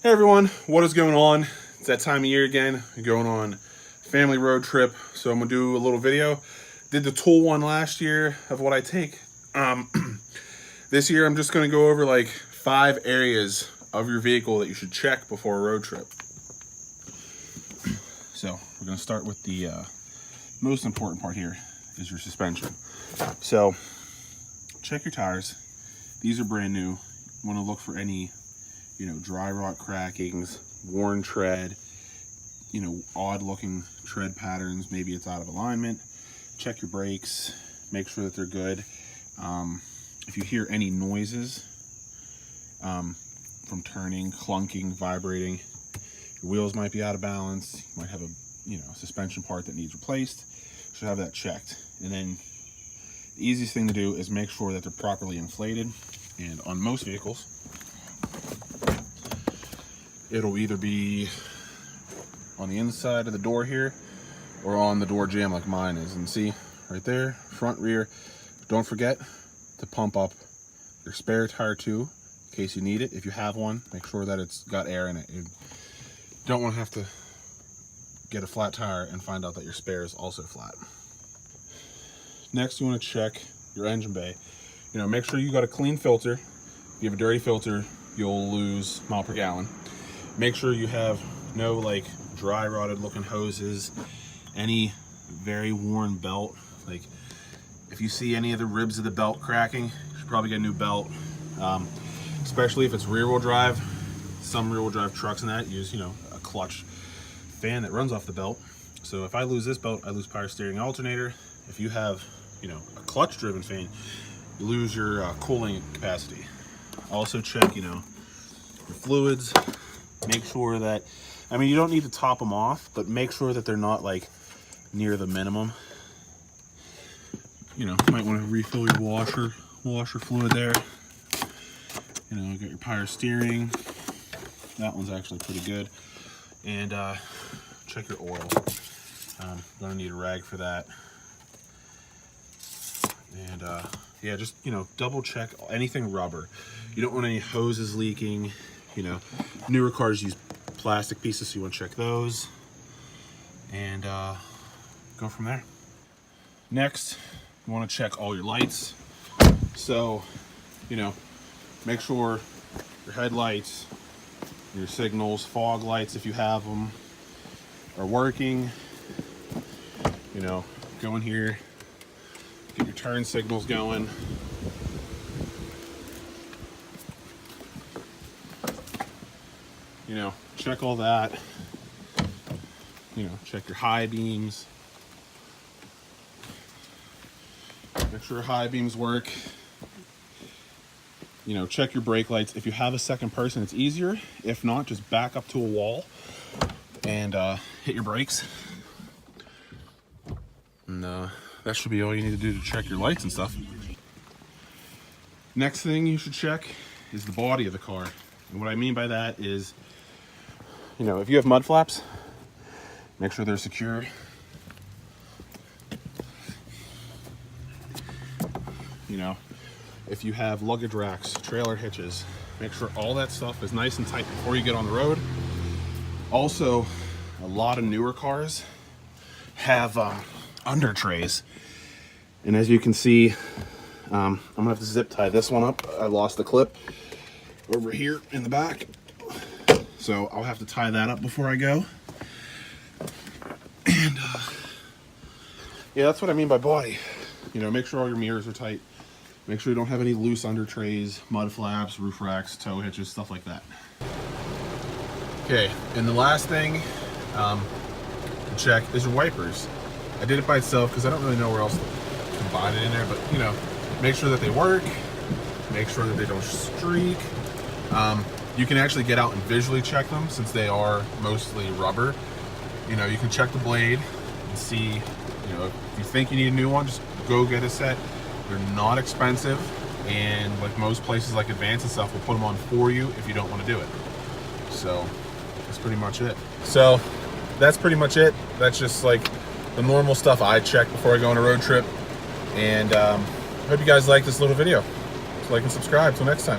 Hey everyone, what is going on? It's that time of year again. We're going on family road trip, so I'm gonna do a little video. Did the tool one last year of what I take. This year I'm just gonna go over like 5 areas of your vehicle that you should check before a road trip. So we're gonna start with the most important part here is your suspension. So check your tires. These are brand new. You want to look for any dry rot crackings, worn tread, odd looking tread patterns. Maybe it's out of alignment. Check your brakes, make sure that they're good. If you hear any noises from turning, clunking, vibrating, your wheels might be out of balance. You might have a suspension part that needs replaced. You should have that checked. And then the easiest thing to do is make sure that they're properly inflated. And on most vehicles, it'll either be on the inside of the door here or on the door jamb like mine is. And see right there, front, rear. Don't forget to pump up your spare tire too, in case you need it. If you have one, make sure that it's got air in it. You don't want to have to get a flat tire and find out that your spare is also flat. Next, you want to check your engine bay. Make sure you got a clean filter. If you have a dirty filter, you'll lose mile per gallon. Make sure you have no dry rotted looking hoses, any very worn belt. Like if you see any of the ribs of the belt cracking, you should probably get a new belt. Especially if it's rear wheel drive. Some rear wheel drive trucks and that use a clutch fan that runs off the belt. So if I lose this belt, I lose power steering alternator. If you have a clutch driven fan, you lose your cooling capacity. Also check your fluids. Make sure that, you don't need to top them off, but make sure that they're not near the minimum. You might want to refill your washer fluid there. Got your power steering. That one's actually pretty good. And check your oil. Gonna need a rag for that. And yeah, just double check anything rubber. You don't want any hoses leaking. Newer cars use plastic pieces, so you want to check those and go from there. Next, you want to check all your lights. So make sure your headlights, your signals, fog lights if you have them, are working. Go in here, get your turn signals going. Check all that. Check your high beams. Make sure high beams work. Check your brake lights. If you have a second person, it's easier. If not, just back up to a wall and hit your brakes. And that should be all you need to do to check your lights and stuff. Next thing you should check is the body of the car. And what I mean by that is, if you have mud flaps, make sure they're secure. If you have luggage racks, trailer hitches, make sure all that stuff is nice and tight before you get on the road. Also, a lot of newer cars have under trays. And as you can see, I'm gonna have to zip tie this one up. I lost the clip over here in the back. So I'll have to tie that up before I go. And yeah, that's what I mean by body. Make sure all your mirrors are tight. Make sure you don't have any loose under trays, mud flaps, roof racks, tow hitches, stuff like that. Okay, and the last thing to check is your wipers. I did it by itself because I don't really know where else to combine it in there, but make sure that they work. Make sure that they don't streak. You can actually get out and visually check them since they are mostly rubber. You can check the blade and see, if you think you need a new one, just go get a set. They're not expensive, and like most places like Advance and stuff will put them on for you if you don't want to do it. So that's pretty much it. So that's pretty much it. That's just the normal stuff I check before I go on a road trip. And I hope you guys like this little video. So like and subscribe. Till next time.